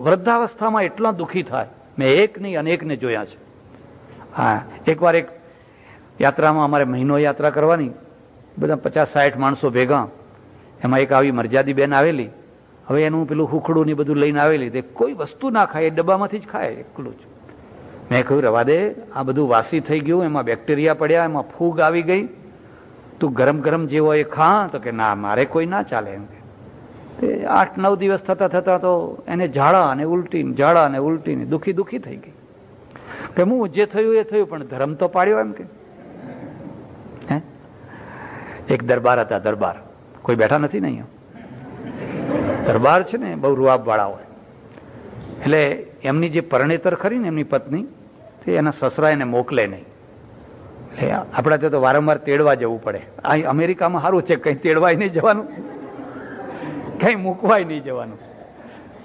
વૃદ્ધાવસ્થામાં એટલા દુઃખી થાય. મેં એક નહીં અનેકને જોયા છે. હા, એકવાર એક યાત્રામાં અમારે મહિનો યાત્રા કરવાની, બધા 50-60 માણસો ભેગા. એમાં એક આવી મર્યાદી બેન આવેલી. હવે એનું પેલું હુખડું ને બધું લઈને આવેલી. તે કોઈ વસ્તુ ના ખાય, એ ડબ્બામાંથી જ ખાય એકલું જ. મેં કહ્યું, રવા દે, આ બધું વાસી થઈ ગયું, એમાં બેક્ટેરિયા પડ્યા, એમાં ફૂગ આવી ગઈ, તું ગરમ ગરમ જેવો એ ખા. તો કે ના, મારે કોઈ ના ચાલે એમ. 8-9 દિવસ થતા થતા તો એને ઝાડા અને ઉલટી, ઝાડા અને ઉલટી, દુખી દુખી થઈ ગઈ. કે હું જે થયું એ થયું, પણ ધર્મ તો પાડ્યો એમ. કે એક દરબાર હતા, દરબાર કોઈ બેઠા નથી ને અહીંયા. દરબાર છે ને બહુ રૂઆબ વાળા હોય, એટલે એમની જે પરણેતર ખરી ને એમની પત્ની, તે એના સસરા એને મોકલે નહીં. એટલે આપણા ત્યાં તો વારંવાર તેડવા જવું પડે. આ અમેરિકામાં સારું છે, કંઈ તેડવાય નહીં જવાનું, કંઈ મૂકવાય નહીં જવાનું.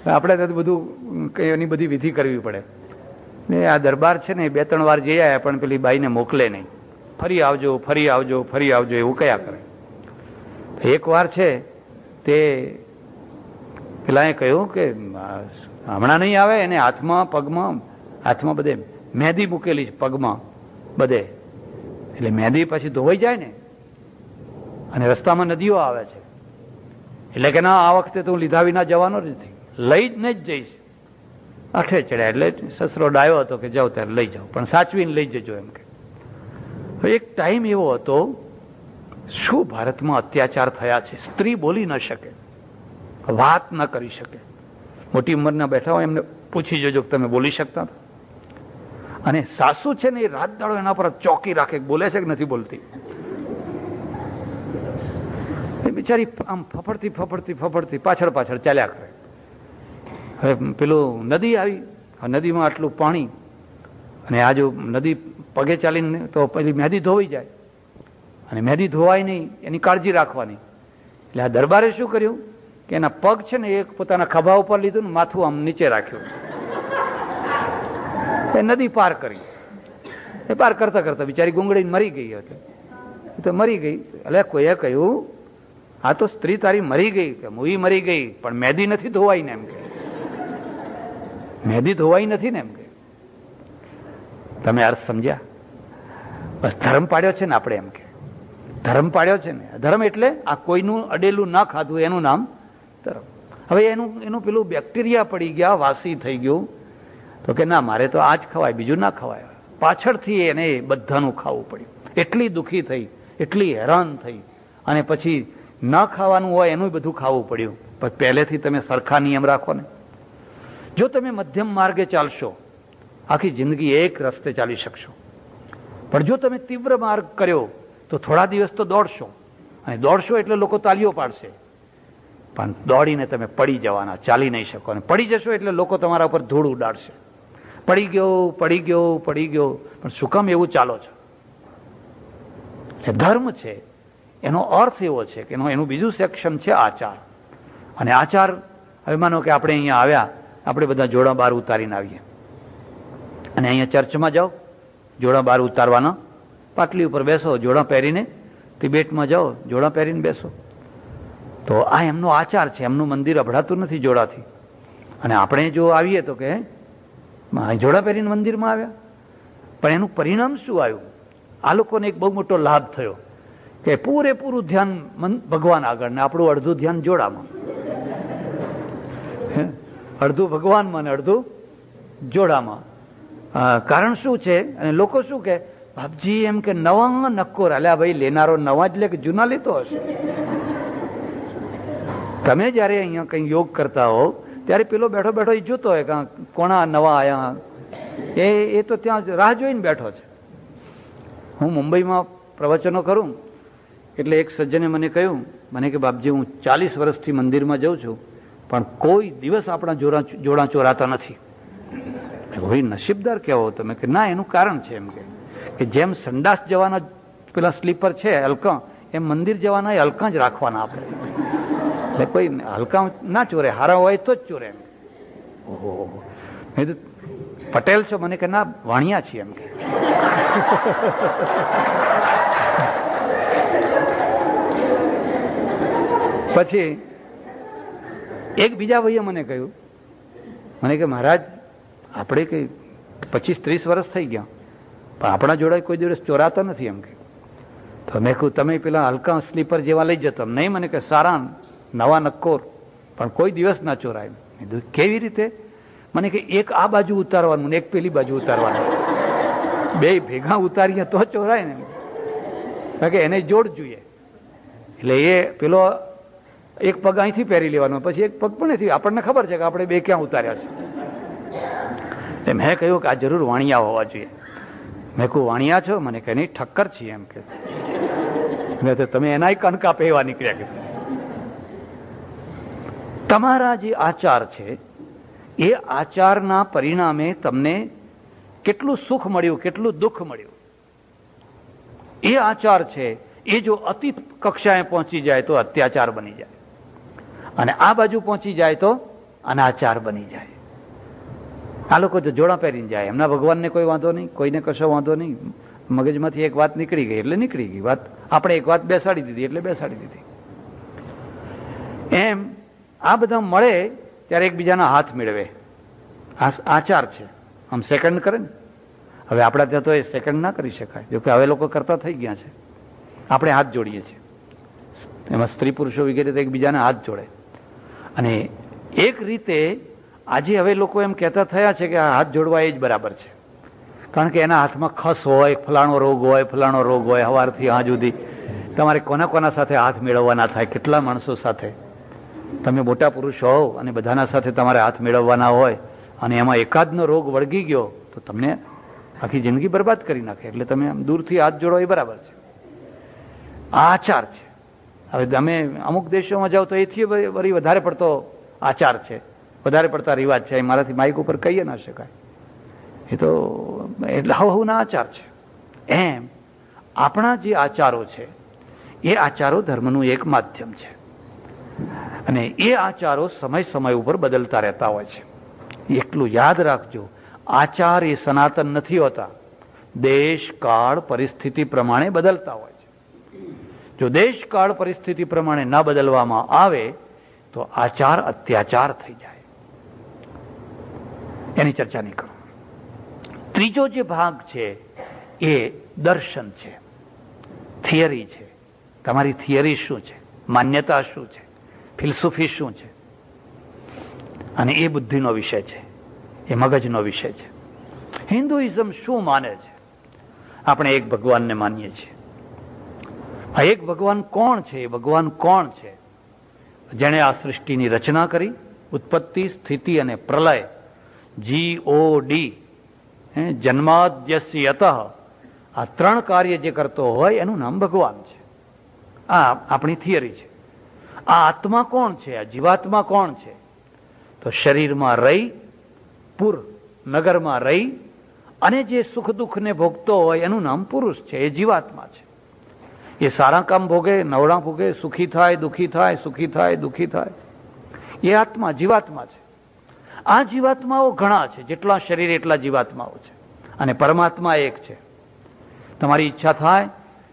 આપણે ત્યાં બધું કંઈ એની બધી વિધિ કરવી પડે. ને આ દરબાર છે ને 2-3 વાર જઈ આવ્યા, પણ પેલી બાઈને મોકલે નહીં. ફરી આવજો, ફરી આવજો, ફરી આવજો એવું કયા કરે. એક વાર છે તે પેલા એ કહ્યું કે હમણાં નહીં આવે, એને હાથમાં હાથમાં બધે મહેંદી મૂકેલી છે, પગમાં બધે. એટલે મહેંદી પછી ધોવાઈ જાય ને, અને રસ્તામાં નદીઓ આવે છે, એટલે કે ના, આ વખતે તો હું લીધા વિના જવાનો જ નથી, લઈને જ જઈશ. આઠે ચડ્યા એટલે સસરો ડાયો હતો કે જાઓ ત્યારે લઈ જાઓ, પણ સાચવીને લઈ જજો એમ કે. એક ટાઈમ એવો હતો, શું ભારતમાં અત્યાચાર થયા છે. સ્ત્રી બોલી ન શકે, વાત ન કરી શકે. મોટી ઉંમરના બેઠા હોય એમને પૂછી જોજો કે તમે બોલી શકતા. અને સાસુ છે ને એ રાત દાડો એના પર ચોકી રાખે, બોલે છે કે નથી બોલતી. એ બિચારી આમ ફફડતી પાછળ ચાલ્યા કરે. હવે પેલું નદી આવી, નદીમાં આટલું પાણી, અને આ જો નદી પગે ચાલીને તો પેલી મહેંદી ધોવાઈ જાય, અને મહેંદી ધોવાય નહીં એની કાળજી રાખવાની. એટલે આ દરબારે શું કર્યું કે એના પગ છે ને એક પોતાના ખભા ઉપર લીધું ને માથું આમ નીચે રાખ્યું. એ નદી પાર કરી. એ પાર કરતા કરતા બિચારી ગુંગળીને મરી ગઈ હતી. તો મરી ગઈ એટલે કોઈએ કહ્યું આ તો સ્ત્રી તારી મરી ગઈ, કે મૂવી મરી ગઈ, પણ મહેંદી નથી ધોવાઈ ને એમ કે. મહેંદી ધોવાઈ નથી ને એમ કે. તમે અર્થ સમજ્યા? બસ ધર્મ પાડ્યો છે ને આપણે એમ કે. ધર્મ પાડ્યો છે ને. ધર્મ એટલે આ કોઈનું અડેલું ના ખાધું એનું નામ ધર્મ. હવે એનું પેલું બેક્ટેરિયા પડી ગયા, વાસી થઈ ગયું, તો કે ના, મારે તો આ જ ખવાય, બીજું ના ખવાય. પાછળથી એને બધાનું ખાવું પડ્યું. એટલી દુઃખી થઈ, એટલી હેરાન થઈ, અને પછી ન ખાવાનું હોય એનું બધું ખાવું પડ્યું. પણ પહેલેથી તમે સરખા નિયમ રાખો ને. જો તમે મધ્યમ માર્ગે ચાલશો, આખી જિંદગી એક રસ્તે ચાલી શકશો. પણ જો તમે તીવ્ર માર્ગ કર્યો તો થોડા દિવસ તો દોડશો, અને દોડશો એટલે લોકો તાલીઓ પાડશે, પણ દોડીને તમે પડી જવાના, ચાલી નહીં શકો. અને પડી જશો એટલે લોકો તમારા ઉપર ધૂળ ઉડાડશે. પડી ગયો. પણ શું કામ એવું ચાલો છો? એ ધર્મ છે, એનો અર્થ એવો છે કે એનું બીજું સેક્શન છે આચાર. અને આચાર, હવે માનો કે આપણે અહીંયા આવ્યા, આપણે બધા જોડા બહાર ઉતારીને આવીએ, અને અહીંયા ચર્ચમાં જાઓ, જોડા બહાર ઉતારવાના, પાટલી ઉપર બેસો, જોડા પહેરીને તિબેટમાં જાઓ, જોડા પહેરીને બેસો. તો આ એમનો આચાર છે. એમનું મંદિર અભડાતું નથી જોડાથી. અને આપણે જો આવીએ તો કે જોડા પહેરીને મંદિરમાં આવ્યા, પણ એનું પરિણામ શું આવ્યું? આ લોકોને એક બહુ મોટો લાભ થયો કે પૂરેપૂરું ધ્યાન ભગવાન આગળ, ને આપણું અડધું ધ્યાન જોડામાં, અડધું ભગવાનમાં ને અડધું જોડામાં. કારણ શું છે? અને લોકો શું કે બાપજી એમ કે નવા નક્કોર. અલ્યા ભાઈ, લેનારો નવા જ લે કે જૂના લેતો હશે? તમે જયારે અહીંયા કઈ યોગ કરતા હો ત્યારે પેલો બેઠો બેઠો એ જોતો હોય કે કોણા નવા આયા, એ તો ત્યાં રાહ જોઈને બેઠો છે. હું મુંબઈમાં પ્રવચનો કરું એટલે એક સજ્જને મને કહ્યું, મને કે બાપજી હું 40 વર્ષથી મંદિરમાં જઉં છું, પણ કોઈ દિવસ આપણા જોડા ચોરાતા નથી. ભાઈ નસીબદાર કેવો તમે? કે ના, એનું કારણ છે એમ કે જેમ સંડાસ જવાના પેલા સ્લીપર છે હલકા, એમ મંદિર જવાના હલકા જ રાખવાના આપણે. એટલે કોઈ હલકા ના ચોરે, હારા હોય તો જ ચોરે એમ. ઓહો, પટેલ છો? મને કે ના, વાણિયા છીએ એમ કે. પછી એક બીજા ભાઈએ મને કહ્યું, મને કે મહારાજ આપણે કઈ 25-30 વર્ષ થઈ ગયા, પણ આપણા જોડે કોઈ દિવસ ચોરાતા નથી એમ કે. તો મેં કહ્યું તમે પેલા હલકા સ્લીપર જેવા લઈ જતો? નહીં. મને કે સારા નવા નક્કોર, પણ કોઈ દિવસ ના ચોરાય. કેવી રીતે? મને કે એક આ બાજુ ઉતારવાનું ને એક પેલી બાજુ ઉતારવાનું, બે ભેગા ઉતારીએ તો ચોરાય ને. કે એને જોડ જોઈએ. એટલે એ પેલો એક પગ અહીંથી પહેરી લેવાનો, પછી એક પગ પણ નથી. આપણને ખબર છે કે આપણે બે ક્યાં ઉતાર્યા છે. મેં કહ્યું કે આ જરૂર વાણિયા હોવા જોઈએ. મેં કહું વાણિયા છો? મને કે નહીં, ઠક્કર છીએ એમ કે. તમે એનાય કણકા પહેવા નીકળ્યા કે. તમારા જે આચાર છે એ આચારના પરિણામે તમને કેટલું સુખ મળ્યું, કેટલું દુઃખ મળ્યું, એ આચાર છે એ જો અતિ કક્ષાએ પહોંચી જાય તો અત્યાચાર બની જાય, અને આ બાજુ પહોંચી જાય તો અનાચાર બની જાય. આ લોકો તો જોડા પહેરીને જાય, એમના ભગવાનને કોઈ વાંધો નહીં, કોઈને કશો વાંધો નહીં. મગજમાંથી એક વાત નીકળી ગઈ એટલે નીકળી ગઈ વાત, આપણે એક વાત બેસાડી દીધી એટલે બેસાડી દીધી. એમ આ બધા મળે ત્યારે એકબીજાના હાથ મેળવે, આ આચાર છે. આમ સેકન્ડ કરે ને, હવે આપણા ત્યાં તો એ સેકન્ડ ના કરી શકાય, જો કે હવે લોકો કરતા થઈ ગયા છે. આપણે હાથ જોડીએ છીએ, એમાં સ્ત્રી પુરુષો વગેરે તો એકબીજાના હાથ જોડે. અને એક રીતે આજે હવે લોકો એમ કહેતા થયા છે કે આ હાથ જોડવા એ જ બરાબર છે, કારણ કે એના હાથમાં ખસ હોય, ફલાણો રોગ હોય, ફલાણો રોગ હોય, સવારથી આજ સુધી તમારે કોના કોના સાથે હાથ મેળવવાના થાય, કેટલા માણસો સાથે તમે મોટા પુરુષ હોવ અને બધાના સાથે તમારે હાથ મેળવવાના હોય, અને એમાં એકાદનો રોગ વળગી ગયો તો તમને આખી જિંદગી બરબાદ કરી નાખે. એટલે તમે આમ દૂરથી હાથ જોડો એ બરાબર છે. આ આચાર છે. હવે તમે અમુક દેશોમાં જાઓ તો એથી વળી વધારે પડતો આચાર છે, વધારે પડતા રિવાજ છે. મારાથી માઇક ઉપર કહી ના શકાય, એ તો એટલે હવના આચાર છે. એમ આપણા જે આચારો છે એ આચારો ધર્મનું એક માધ્યમ છે, અને એ આચારો સમય સમય ઉપર બદલતા રહેતા હોય છે. એટલું યાદ રાખજો, આચાર એ સનાતન નથી હોતા, દેશ કાળ પરિસ્થિતિ પ્રમાણે બદલતા હોય છે. જો દેશ કાળ પરિસ્થિતિ પ્રમાણે ન બદલવામાં આવે તો આચાર અત્યાચાર થઈ જાય. એની ચર્ચા નહીં કરો. ત્રીજો જે ભાગ છે એ દર્શન છે, થિયરી છે. તમારી થિયરી શું છે, માન્યતા શું છે, ફિલસૂફી શું છે, અને એ બુદ્ધિનો વિષય છે, એ મગજનો વિષય છે. હિન્દુઇઝમ શું માને છે? આપણે એક ભગવાનને માનીએ છીએ. આ એક ભગવાન કોણ છે? એ ભગવાન કોણ છે? જેણે આ સૃષ્ટિની રચના કરી, ઉત્પત્તિ, સ્થિતિ અને પ્રલય, GOD, જન્માદ્યસ્યતઃ, આ ત્રણ કાર્ય જે કરતો હોય એનું નામ ભગવાન છે. આ આપણી થિયરી છે. આ આત્મા કોણ છે? આ જીવાત્મા કોણ છે? તો શરીરમાં રહી, પુર નગરમાં રહી અને જે સુખ દુઃખને ભોગતો હોય એનું નામ પુરુષ છે, એ જીવાત્મા છે. એ સારા કામ ભોગે, નવડા ભોગે, સુખી થાય, દુઃખી થાય, સુખી થાય, દુઃખી થાય, એ આત્મા જીવાત્મા છે. આ જીવાત્માઓ ઘણા છે, જેટલા શરીર એટલા જીવાત્માઓ છે, અને પરમાત્મા એક છે. તમારી ઈચ્છા થાય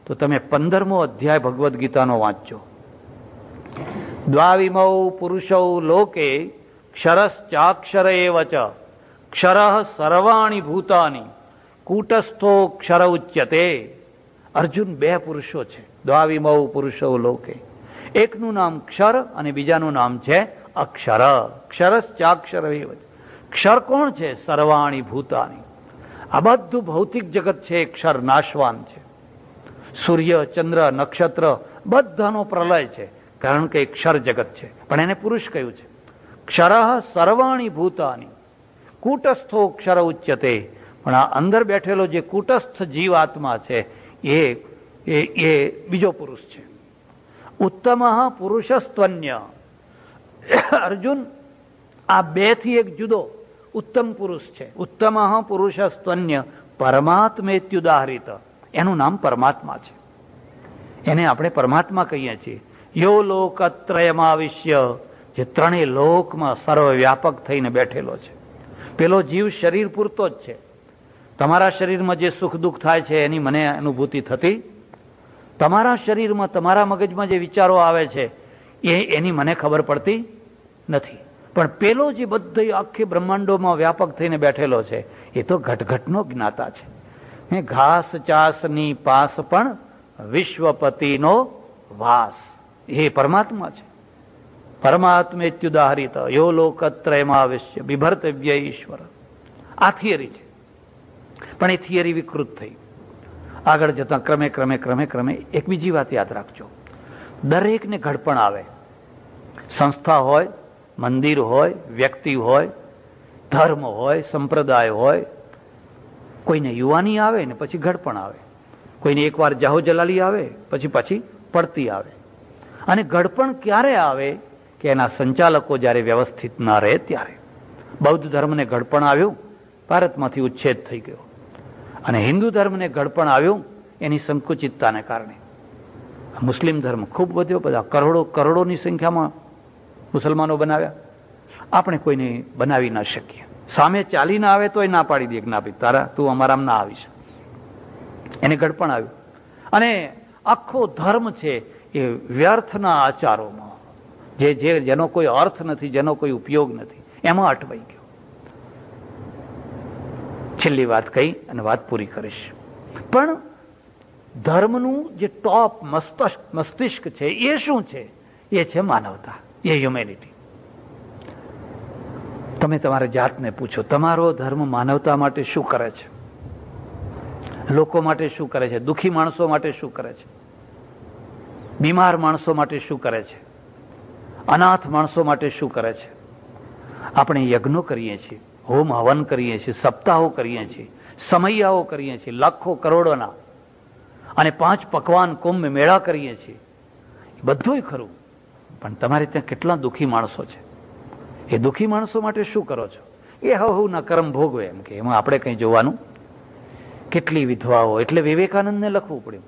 તો તમે 15મો અધ્યાય ભગવદ્ ગીતાનો વાંચજો. દ્વાવિમૌ પુરુષૌ લોકે ક્ષરશ્ચાક્ષર એવ ચ ક્ષરઃ સર્વાણી ભૂતાની કૂટસ્થો ક્ષર ઉચ્યતે. અર્જુન બે પુરુષો છે, દ્વાવિમૌ પુરુષૌ લોકે. એકનું નામ ક્ષર અને બીજાનું નામ છે અક્ષર. ક્ષરશ્ચાક્ષર એવ ચ. ક્ષર કોણ છે? સર્વાણી ભૂતાની. આ બધું ભૌતિક જગત છે, ક્ષર નાશવાન છે. સૂર્ય, ચંદ્ર, નક્ષત્ર બધાનો પ્રલય છે, કારણ કે ક્ષર જગત છે, પણ એને પુરુષ કહ્યું છે. ક્ષર સર્વાણી ભૂતાની કૂટસ્થો ક્ષર ઉચ્યતે. પણ આ અંદર બેઠેલો જે કૂટસ્થ જીવાત્મા છે એ બીજો પુરુષ છે. ઉત્તમ પુરુષસ્ત્વન્ય. અર્જુન, આ બે થી એક જુદો ઉત્તમ પુરુષ છે. ઉત્તમ પુરુષસ્ત્વન્ય પરમાત્મેત્યુદાહરિત. એનું નામ પરમાત્મા છે. એને આપણે પરમાત્મા કહીએ છીએ. યો લોકત્રયમાવિશ્ય, જે ત્રણેય લોકમાં સર્વવ્યાપક થઈને બેઠેલો છે. પેલો જીવ શરીર પૂરતો જ છે. તમારા શરીરમાં જે સુખ દુઃખ થાય છે એની મને અનુભૂતિ થતી? તમારા શરીરમાં, તમારા મગજમાં જે વિચારો આવે છે એની મને ખબર પડતી નથી. પણ પેલો જે બધા આખી બ્રહ્માંડોમાં વ્યાપક થઈને બેઠેલો છે એ તો ઘટઘટનો જ્ઞાતા છે. ઘાસ ચાસની પાસ પણ વિશ્વપતિનો વાસ. એ પરમાત્મા છે. પરમાત્મેત્યુદાહરિત યો લોકત્રયમાવિશ્ય બિભર્તવ્ય ઈશ્વર. આ થિયરી છે, પણ એ થિયરી વિકૃત થઈ. આગળ જતા ક્રમે ક્રમે ક્રમે ક્રમે એક બીજી વાત યાદ રાખજો. દરેકને ઘડપણ આવે. સંસ્થા હોય, મંદિર હોય, વ્યક્તિ હોય, ધર્મ હોય, સંપ્રદાય હોય. કોઈને યુવાની આવે ને પછી ઘડપણ આવે, કોઈને એકવાર જાહો જલાલી આવે પછી પડતી આવે. અને ઘડપણ ક્યારે આવે કે એના સંચાલકો જ્યારે વ્યવસ્થિત ના રહે ત્યારે. બૌદ્ધ ધર્મને ઘડપણ આવ્યું, ભારતમાંથી ઉચ્છેદ થઈ ગયો. અને હિન્દુ ધર્મને ઘડપણ આવ્યું એની સંકુચિતતાને કારણે. મુસ્લિમ ધર્મ ખૂબ વધ્યો, બધા કરોડોની સંખ્યામાં મુસલમાનો બનાવ્યા. આપણે કોઈને બનાવી ના શકીએ. સામે ચાલી ના આવે તો એ ના પાડી દે કે ના ભાઈ તારા તું અમારામાં ના આવીશ. એને ઘડપણ આવ્યું. અને આખો ધર્મ છે એ વ્યર્થના આચારોમાં, જેનો કોઈ અર્થ નથી, જેનો કોઈ ઉપયોગ નથી, એમાં અટવાઈ ગયો. છેલ્લી વાત કહી અને વાત પૂરી કરીશ. પણ ધર્મનું જે ટોપ મસ્તિષ્ક છે એ શું છે? એ છે માનવતા, એ હ્યુમેનિટી. તમે તમારા જાતને પૂછો, તમારો ધર્મ માનવતા માટે શું કરે છે? લોકો માટે શું કરે છે? દુઃખી માણસો માટે શું કરે છે? બીમાર માણસો માટે શું કરે છે? અનાથ માણસો માટે શું કરે છે? આપણે યજ્ઞો કરીએ છીએ, હોમ હવન કરીએ છીએ, સપ્તાહો કરીએ છીએ, સમૈયાઓ કરીએ છીએ લાખો કરોડોના, અને 5 પકવાન કુંભ મેળા કરીએ છીએ. બધુંય ખરું, પણ તમારે ત્યાં કેટલા દુઃખી માણસો છે? એ દુઃખી માણસો માટે શું કરો છો? એ હવના કર્મ ભોગવે, એમ કે એમાં આપણે કંઈ જોવાનું. કેટલી વિધવાઓ! એટલે વિવેકાનંદને લખવું પડ્યું.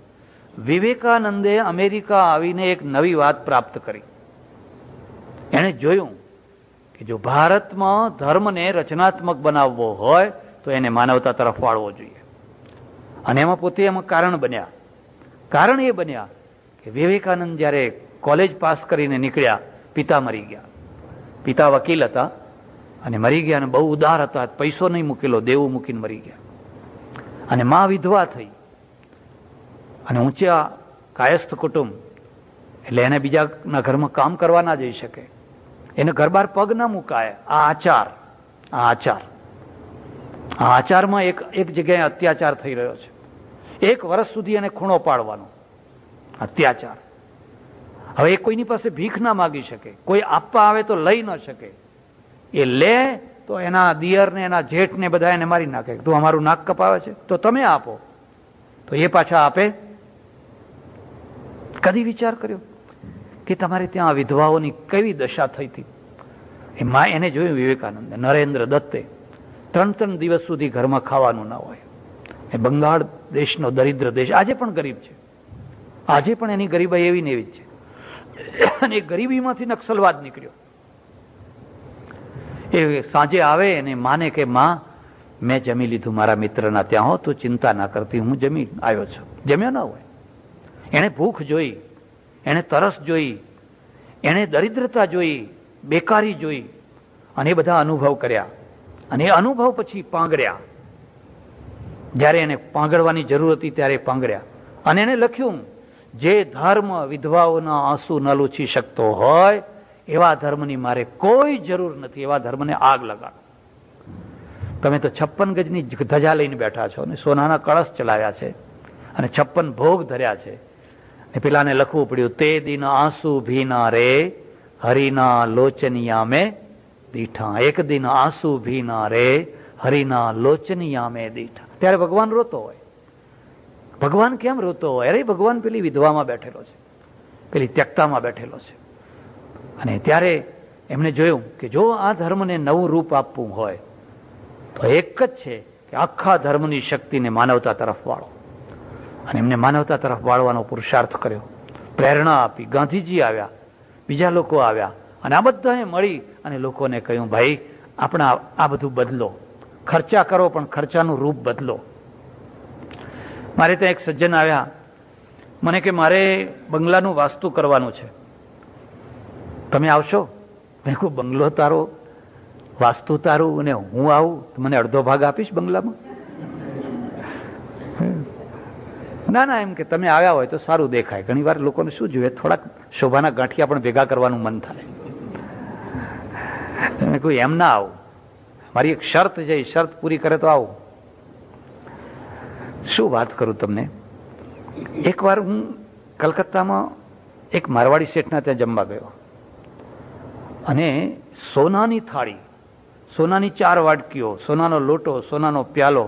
વિવેકાનંદે અમેરિકા આવીને એક નવી વાત પ્રાપ્ત કરી. એણે જોયું કે જો ભારતમાં ધર્મને રચનાત્મક બનાવવો હોય તો એને માનવતા તરફ વાળવો જોઈએ. અને એમાં પોતે એમાં કારણ બન્યા. કારણ એ બન્યા કે વિવેકાનંદ જ્યારે કોલેજ પાસ કરીને નીકળ્યા, પિતા મરી ગયા. પિતા વકીલ હતા અને મરી ગયા, અને બહુ ઉદાર હતા, પૈસો નહીં મૂકેલો, દેવું મૂકીને મરી ગયા. અને માં વિધવા થઈ, અને ઊંચા કાયસ્થ કુટુંબ, એટલે એને બીજાના ઘરમાં કામ કરવા ના જઈ શકે, એને ઘર બહાર પગ ના મુકાય. આ આચારમાં એક જગ્યાએ અત્યાચાર થઈ રહ્યો છે. 1 વર્ષ સુધી એને ખૂણો પાડવાનો અત્યાચાર. હવે એ કોઈની પાસે ભીખ ના માગી શકે, કોઈ આપવા આવે તો લઈ ન શકે. એ લે તો એના દિયરને, એના જેઠને બધા એને મારી નાખે. તું અમારું નાક કપાવે છે તો તમે આપો, તો એ પાછા આપે. કદી વિચાર કર્યો કે તમારે ત્યાં વિધવાઓની કેવી દશા થઈ હતી? એને જોયું વિવેકાનંદે. નરેન્દ્ર દત્તે 3 દિવસ સુધી ઘરમાં ખાવાનું ના હોય. એ બંગાળ દેશનો દરિદ્ર દેશ, આજે પણ ગરીબ છે, આજે પણ એની ગરીબાઈ એવી ને એવી જ છે. અને ગરીબીમાંથી નક્સલવાદ નીકળ્યો. એ સાંજે આવે અને માને કે માં મેં જમી લીધું મારા મિત્રના ત્યાં, હો તું ચિંતા ના કરતી, હું જમી આવ્યો છું. જમ્યો ના હોય. એને ભૂખ જોઈ, એને તરસ જોઈ, એને દરિદ્રતા જોઈ, બેકારી જોઈ, અને એ બધા અનુભવ કર્યા. અને એ અનુભવ પછી પાંગર્યા. જ્યારે એને પાંગરવાની જરૂર હતી ત્યારે પાંગર્યા. અને એને લખ્યું, જે ધર્મ વિધવાઓના આંસુ ન લૂછી શકતો હોય એવા ધર્મની મારે કોઈ જરૂર નથી. એવા ધર્મને આગ લગાડો. તમે તો 56 ગજની ધજા લઈને બેઠા છો, અને સોનાના કળશ ચલાવ્યા છે, અને 56 ભોગ ધર્યા છે. પેલાને લખવું પડ્યું, તે દિન આંસુ ભીના રે હરિના લોચનિયા મેં દીઠા. એક દિન આંસુ ભીના રે હરિના લોચનિયા મેં દીઠા. ત્યારે ભગવાન રોતો હોય. ભગવાન કેમ રોતો હોય? અરે ભગવાન પેલી વિધવામાં બેઠેલો છે, પેલી ત્યક્તામાં બેઠેલો છે. અને ત્યારે એમને જોયું કે જો આ ધર્મને નવું રૂપ આપવું હોય તો એક જ છે કે આખા ધર્મની શક્તિને માનવતા તરફ વાળો. અને એમને માનવતા તરફ વાળવાનો પુરુષાર્થ કર્યો, પ્રેરણા આપી. ગાંધીજી આવ્યા, બીજા લોકો આવ્યા, અને આ બધાએ મળી અને લોકોને કહ્યું, ભાઈ આપણા આ બધું બદલો, ખર્ચા કરો પણ ખર્ચાનું રૂપ બદલો. મારે ત્યાં એક સજ્જન આવ્યા, મને કે મારે બંગલાનું વાસ્તુ કરવાનું છે, તમે આવશો? મેં કહ્યું, બંગલો તારો, વાસ્તુ તારું, અને હું આવું તો મને અડધો ભાગ આપીશ બંગલામાં? ના ના, એમ કે તમે આવ્યા હોય તો સારું દેખાય. ઘણી વાર લોકોને શું જોઈએ, થોડાક શોભાના ગાંઠિયા પણ ભેગા કરવાનું મન થાય. મેં કહ્યું, એમ ના આવું, મારી એક શરત છે, એ શરત પૂરી કરે તો આવું. શું વાત કરું તમને. એકવાર હું કલકત્તામાં એક મારવાડી શેઠના ત્યાં જમવા ગયો, અને સોનાની થાળી, સોનાની 4 વાટકીઓ, સોનાનો લોટો, સોનાનો પ્યાલો,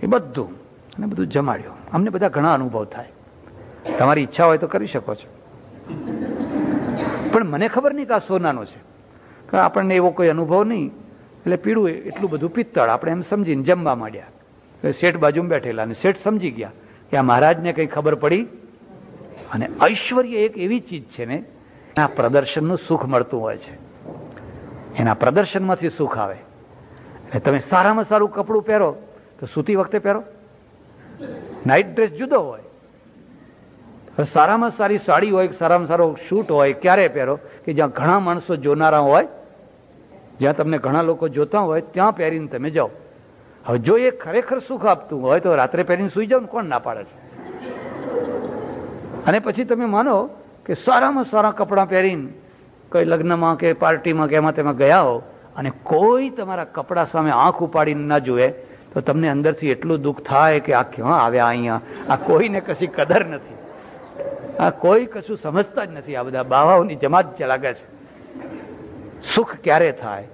એ બધું, અને બધું જમાડ્યું. અમને બધા ઘણા અનુભવ થાય. તમારી ઈચ્છા હોય તો કરી શકો છો. પણ મને ખબર નહીં કે આ સોનાનો છે, કે આપણને એવો કોઈ અનુભવ નહીં. એટલે પીળું એટલું બધું પિત્તળ, આપણે એમ સમજીને જમવા માંડ્યા. શેઠ બાજુમાં બેઠેલા અને શેઠ સમજી ગયા કે આ મહારાજને કંઈ ખબર પડી. અને ઐશ્વર્ય એક એવી ચીજ છે ને, એના પ્રદર્શનનું સુખ મળતું હોય છે, એના પ્રદર્શનમાંથી સુખ આવે. એટલે તમે સારામાં સારું કપડું પહેરો તો સૂતી વખતે પહેરો, નાઇટ ડ્રેસ જુદો હોય. સારામાં સારી સાડી હોય, સારામાં સારો શૂટ હોય ક્યારે પહેરો કે જ્યાં ઘણા માણસો જોનારા હોય, જ્યાં તમને ઘણા લોકો જોતા હોય ત્યાં પહેરીને તમે જાઓ. હવે જો એ ખરેખર સુખ આપતું હોય તો રાત્રે પહેરીને સુઈ જાઓ ને કોણ ના પાડે છે? અને પછી તમે માનો કે સારામાં સારા કપડાં પહેરીને કોઈ લગ્નમાં કે પાર્ટીમાં કે એમાં તેમાં ગયા હો અને કોઈ તમારા કપડા સામે આંખ ઉપાડીને ના જુએ તો તમને અંદરથી એટલું દુઃખ થાય કે આ ક્યાં આવ્યા અહીંયા, આ કોઈને કશી કદર નથી, આ કોઈ કશું સમજતા જ નથી, આ બધા બાવાઓની જમાત લાગે છે. સુખ ક્યારે થાય?